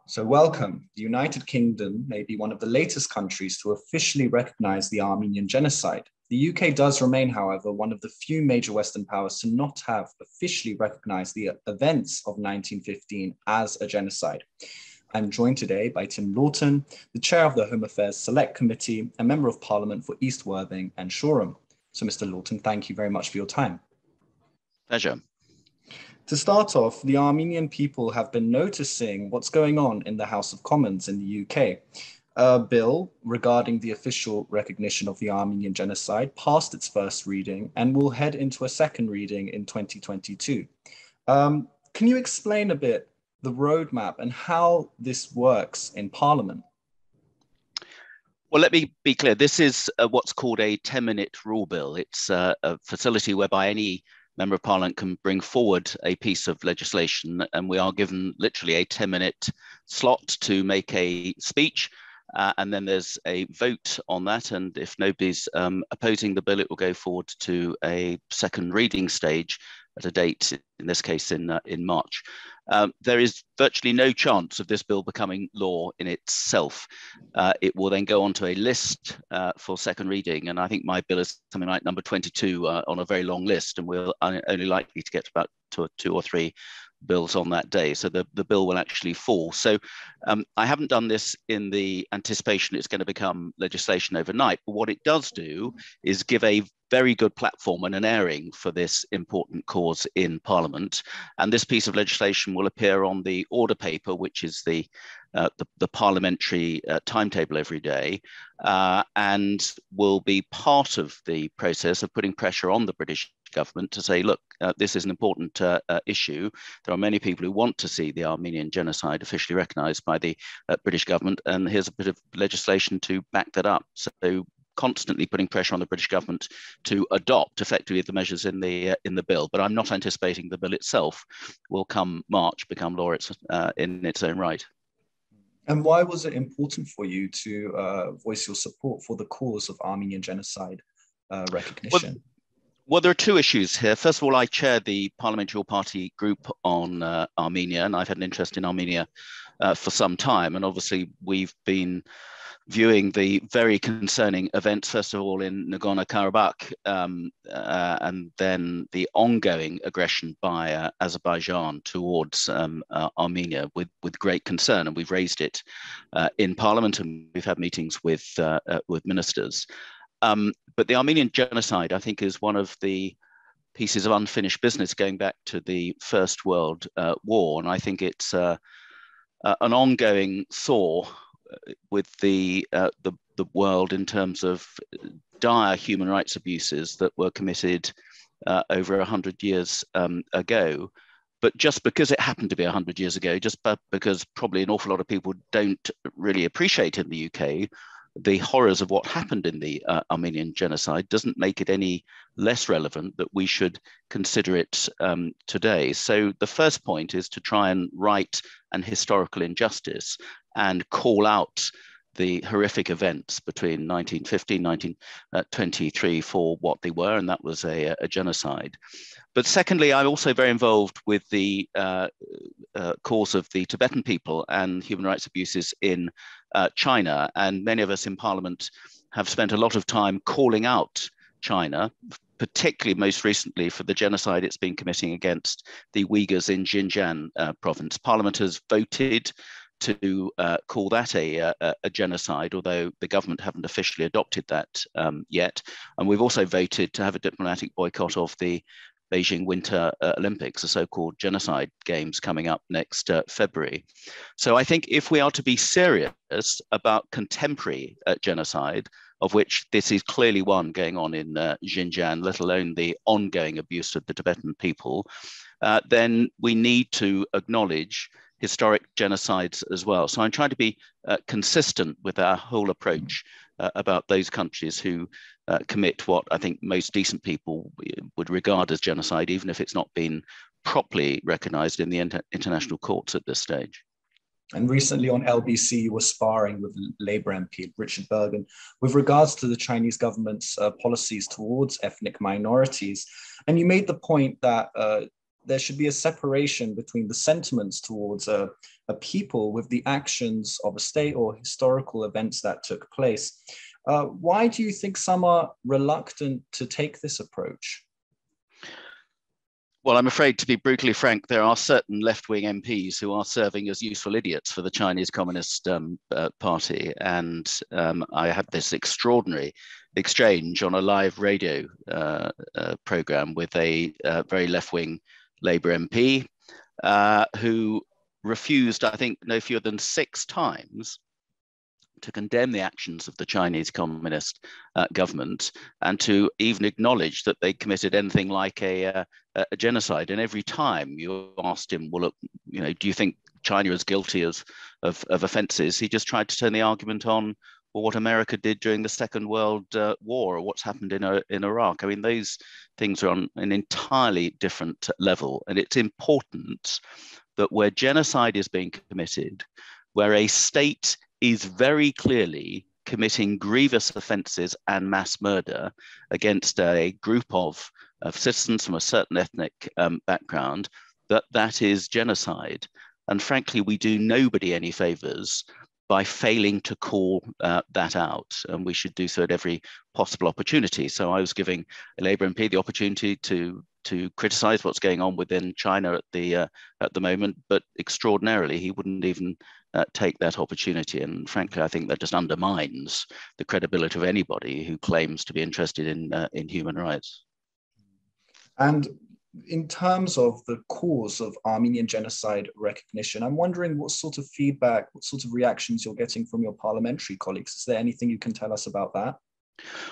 So welcome. The United Kingdom may be one of the latest countries to officially recognize the Armenian Genocide. The UK does remain, however, one of the few major Western powers to not have officially recognized the events of 1915 as a genocide. I'm joined today by Tim Loughton, the chair of the Home Affairs Select Committee and member of Parliament for East Worthing and Shoreham. So Mr. Loughton, thank you very much for your time. Pleasure. To start off, the Armenian people have been noticing what's going on in the House of Commons in the UK. A bill regarding the official recognition of the Armenian Genocide passed its first reading and will head into a second reading in 2022. Can you explain a bit the roadmap and how this works in Parliament? Well, let me be clear. This is what's called a 10-minute rule bill. It's a facility whereby any member of Parliament can bring forward a piece of legislation, and we are given literally a 10-minute slot to make a speech, and then there's a vote on that, and if nobody's opposing the bill, it will go forward to a second reading stage at a date, in this case in March. There is virtually no chance of this bill becoming law in itself. It will then go on to a list for second reading, and I think my bill is something like number 22 on a very long list, and we're only likely to get about two or three bills on that day. So the bill will actually fall. So I haven't done this in the anticipation it's going to become legislation overnight, but what it does do is give a very good platform and an airing for this important cause in Parliament. And this piece of legislation will appear on the order paper, which is the parliamentary timetable every day, and will be part of the process of putting pressure on the British government to say, look, this is an important issue. There are many people who want to see the Armenian Genocide officially recognised by the British government, and here's a bit of legislation to back that up. So constantly putting pressure on the British government to adopt effectively the measures in the bill. But I'm not anticipating the bill itself will come March become law in its own right. And why was it important for you to voice your support for the cause of Armenian Genocide recognition? Well, there are two issues here. First of all, I chair the Parliamentary All-Party Group on Armenia, and I've had an interest in Armenia for some time. And obviously, we've been viewing the very concerning events, first of all, in Nagorno-Karabakh, and then the ongoing aggression by Azerbaijan towards Armenia with great concern. And we've raised it in Parliament, and we've had meetings with ministers. But the Armenian Genocide, I think, is one of the pieces of unfinished business going back to the First World War. And I think it's an ongoing sore with the world in terms of dire human rights abuses that were committed over 100 years ago. But just because it happened to be 100 years ago, just because probably an awful lot of people don't really appreciate in the UK the horrors of what happened in the Armenian Genocide, doesn't make it any less relevant that we should consider it today. So the first point is to try and right an historical injustice and call out the horrific events between 1915 and 1923 for what they were, and that was a genocide. But secondly, I'm also very involved with the cause of the Tibetan people and human rights abuses in China. And many of us in Parliament have spent a lot of time calling out China, particularly most recently for the genocide it's been committing against the Uyghurs in Xinjiang province. Parliament has voted to call that a genocide, although the government haven't officially adopted that yet. And we've also voted to have a diplomatic boycott of the Beijing Winter Olympics, the so-called genocide games coming up next February. So I think if we are to be serious about contemporary genocide, of which this is clearly one going on in Xinjiang, let alone the ongoing abuse of the Tibetan people, then we need to acknowledge historic genocides as well. So I'm trying to be consistent with our whole approach about those countries who commit what I think most decent people would regard as genocide, even if it's not been properly recognized in the international courts at this stage. And recently on LBC, you were sparring with Labour MP Richard Bergen with regards to the Chinese government's policies towards ethnic minorities. And you made the point that there should be a separation between the sentiments towards a people with the actions of a state or historical events that took place. Why do you think some are reluctant to take this approach? Well, I'm afraid, to be brutally frank, there are certain left-wing MPs who are serving as useful idiots for the Chinese Communist Party. And I had this extraordinary exchange on a live radio program with a very left-wing Labour MP who refused, I think, no fewer than 6 times to condemn the actions of the Chinese Communist government and to even acknowledge that they committed anything like a genocide. And every time you asked him, well, look, you know, do you think China is guilty of offences? He just tried to turn the argument on, well, what America did during the Second World War or what's happened in Iraq. I mean, those things are on an entirely different level. And it's important that where genocide is being committed, where a state is very clearly committing grievous offences and mass murder against a group of citizens from a certain ethnic background, that is genocide. And frankly, we do nobody any favours by failing to call that out, and we should do so at every possible opportunity. So I was giving a Labour MP the opportunity to criticise what's going on within China at the moment, but extraordinarily, he wouldn't even take that opportunity. And frankly, I think that just undermines the credibility of anybody who claims to be interested in human rights. And in terms of the cause of Armenian genocide recognition, I'm wondering what sort of feedback, what sort of reactions you're getting from your parliamentary colleagues. Is there anything you can tell us about that?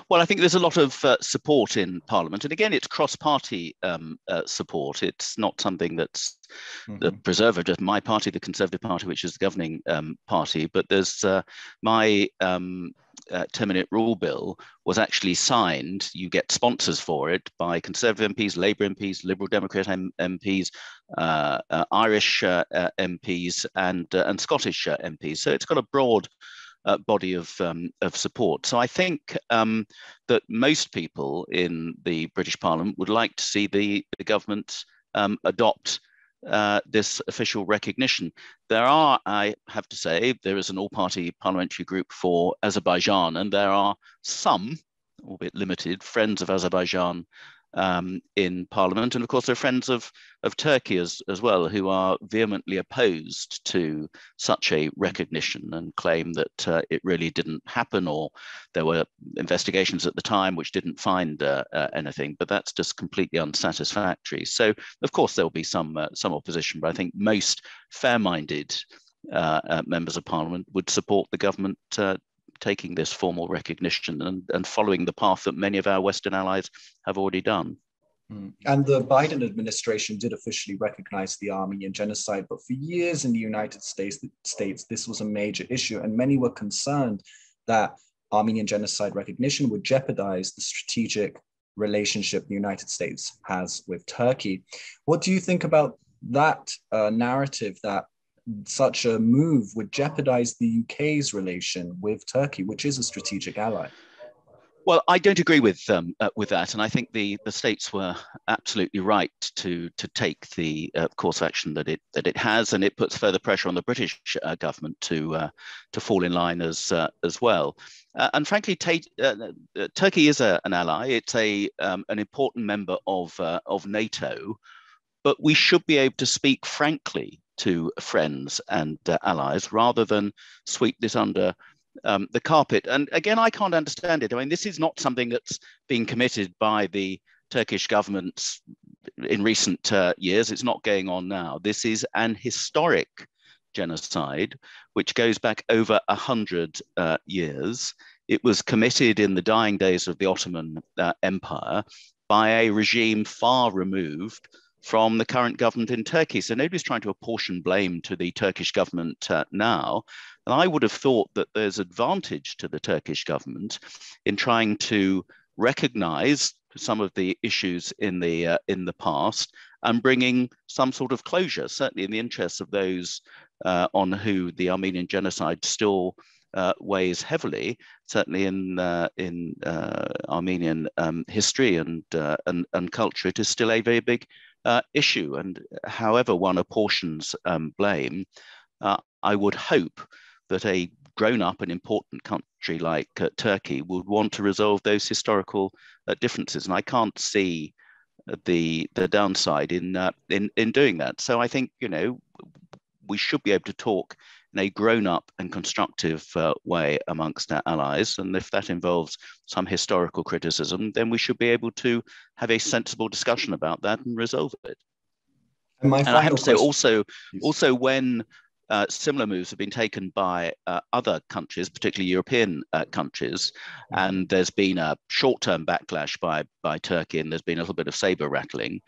Well, I think there's a lot of support in Parliament. And again, it's cross-party support. It's not something that's the preserve of just my party, the Conservative Party, which is the governing party. But there's my 10-minute rule bill was actually signed. You get sponsors for it by Conservative MPs, Labour MPs, Liberal Democrat MPs, Irish MPs, and Scottish MPs. So it's got a broad body of support. So I think that most people in the British Parliament would like to see the government adopt this official recognition. There are, I have to say, there is an all-party parliamentary group for Azerbaijan, and there are some, albeit limited, friends of Azerbaijan in Parliament. And of course, there are friends of Turkey as well, who are vehemently opposed to such a recognition and claim that it really didn't happen, or there were investigations at the time which didn't find anything, but that's just completely unsatisfactory. So of course, there will be some opposition, but I think most fair-minded members of Parliament would support the government taking this formal recognition and following the path that many of our Western allies have already done. And the Biden administration did officially recognize the Armenian genocide, but for years in the United States, this was a major issue, and many were concerned that Armenian genocide recognition would jeopardize the strategic relationship the United States has with Turkey. What do you think about that narrative that such a move would jeopardize the UK's relation with Turkey, which is a strategic ally? Well, I don't agree with that, and I think the states were absolutely right to take the course of action that it has, and it puts further pressure on the British government to fall in line as well. And frankly, Turkey is an ally. It's an important member of NATO, but we should be able to speak frankly to friends and allies rather than sweep this under the carpet. And again, I can't understand it. I mean, this is not something that's been committed by the Turkish government in recent years. It's not going on now. This is an historic genocide, which goes back over 100 years. It was committed in the dying days of the Ottoman Empire by a regime far removed from the current government in Turkey. So nobody's trying to apportion blame to the Turkish government now. And I would have thought that there's advantage to the Turkish government in trying to recognize some of the issues in the past and bringing some sort of closure, certainly in the interests of those on who the Armenian genocide still weighs heavily, certainly in Armenian history and culture. It is still a very big issue. And however one apportions blame, I would hope that a grown-up and important country like Turkey would want to resolve those historical differences. And I can't see the downside in doing that. So I think, you know, we should be able to talk in a grown-up and constructive way amongst our allies. And if that involves some historical criticism, then we should be able to have a sensible discussion about that and resolve it. And I have to say also when similar moves have been taken by other countries, particularly European countries, and there's been a short-term backlash by Turkey, and there's been a little bit of saber rattling.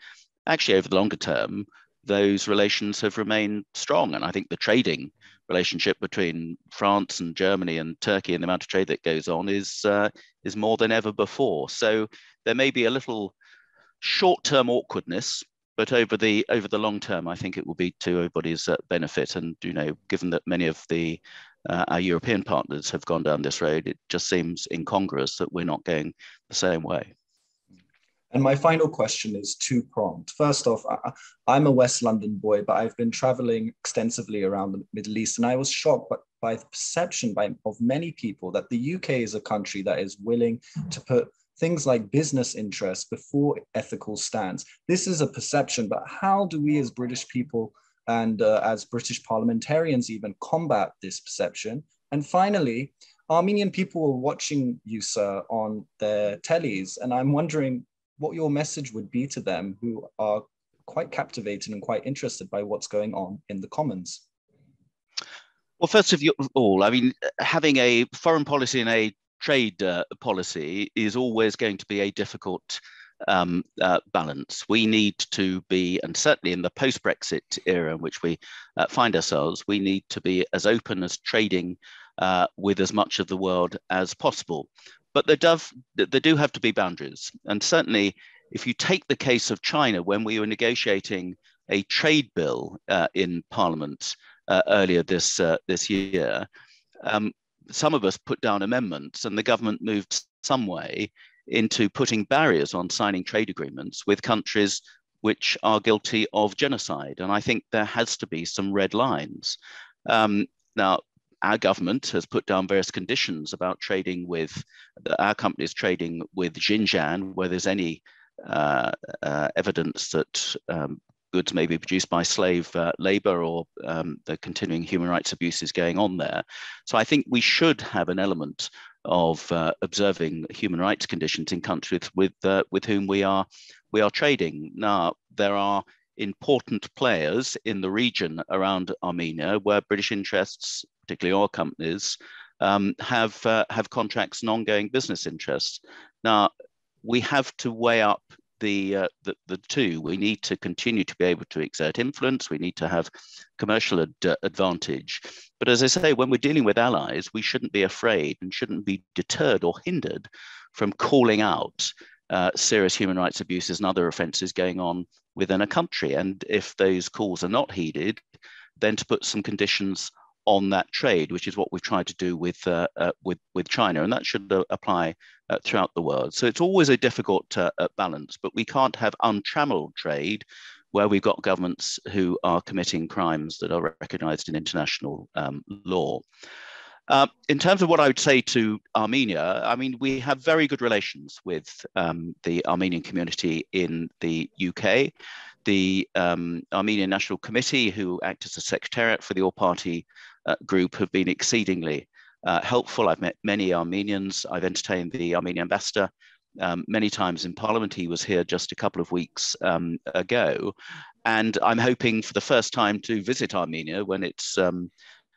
Actually, over the longer term, those relations have remained strong. And I think the trading relationship between France and Germany and Turkey and the amount of trade that goes on is more than ever before. So there may be a little short-term awkwardness, but over the long term, I think it will be to everybody's benefit. And, you know, given that many of our European partners have gone down this road, it just seems incongruous that we're not going the same way. And my final question is two-pronged. First off, I'm a West London boy, but I've been traveling extensively around the Middle East, and I was shocked by the perception of many people that the UK is a country that is willing to put things like business interests before ethical stands. This is a perception, but how do we as British people and as British parliamentarians even combat this perception? And finally, Armenian people were watching you, sir, on their tellies, and I'm wondering what your message would be to them who are quite captivated and quite interested by what's going on in the Commons. Well, first of all, I mean, having a foreign policy and a trade policy is always going to be a difficult balance. We need to be, and certainly in the post-Brexit era in which we find ourselves, we need to be as open as trading with as much of the world as possible. But there do have to be boundaries. And certainly, if you take the case of China, when we were negotiating a trade bill in Parliament earlier this year, some of us put down amendments, and the government moved some way into putting barriers on signing trade agreements with countries which are guilty of genocide. And I think there has to be some red lines. Now, our government has put down various conditions about trading with our companies trading with Xinjiang, where there's any evidence that goods may be produced by slave labor or the continuing human rights abuses going on there. So I think we should have an element of observing human rights conditions in countries with whom we are trading. Now, there are important players in the region around Armenia where British interests, particularly oil companies, have contracts and ongoing business interests. Now, we have to weigh up the two. We need to continue to be able to exert influence. We need to have commercial advantage. But as I say, when we're dealing with allies, we shouldn't be afraid and shouldn't be deterred or hindered from calling out serious human rights abuses and other offences going on within a country. And if those calls are not heeded, then to put some conditions on that trade, which is what we've tried to do with China, and that should apply throughout the world. So it's always a difficult balance, but we can't have untrammeled trade where we've got governments who are committing crimes that are recognised in international law. In terms of what I would say to Armenia, I mean, we have very good relations with the Armenian community in the UK. The Armenian National Committee, who act as a secretariat for the all-party group, have been exceedingly helpful. I've met many Armenians. I've entertained the Armenian ambassador many times in Parliament. He was here just a couple of weeks ago. And I'm hoping for the first time to visit Armenia when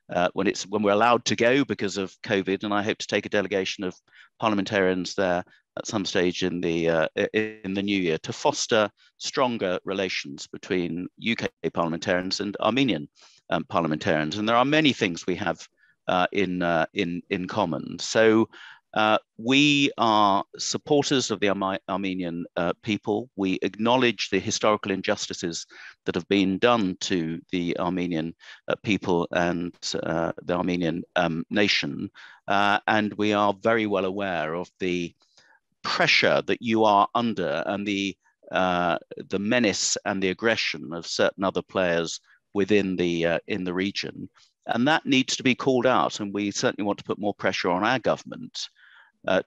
we're allowed to go because of COVID, and I hope to take a delegation of parliamentarians there at some stage in the new year to foster stronger relations between UK parliamentarians and Armenian parliamentarians. And there are many things we have in common. So we are supporters of the Armenian people. We acknowledge the historical injustices that have been done to the Armenian people and the Armenian nation. And we are very well aware of the pressure that you are under and the the menace and the aggression of certain other players within the in the region, and that needs to be called out. And we certainly want to put more pressure on our government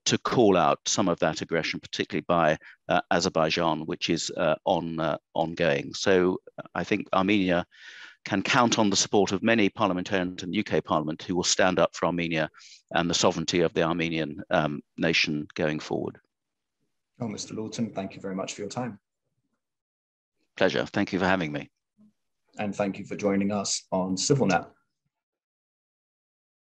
to call out some of that aggression, particularly by Azerbaijan, which is ongoing. So I think Armenia can count on the support of many parliamentarians in the UK Parliament who will stand up for Armenia and the sovereignty of the Armenian nation going forward. Oh, Mr. Loughton, thank you very much for your time. Pleasure. Thank you for having me. And thank you for joining us on CivilNet.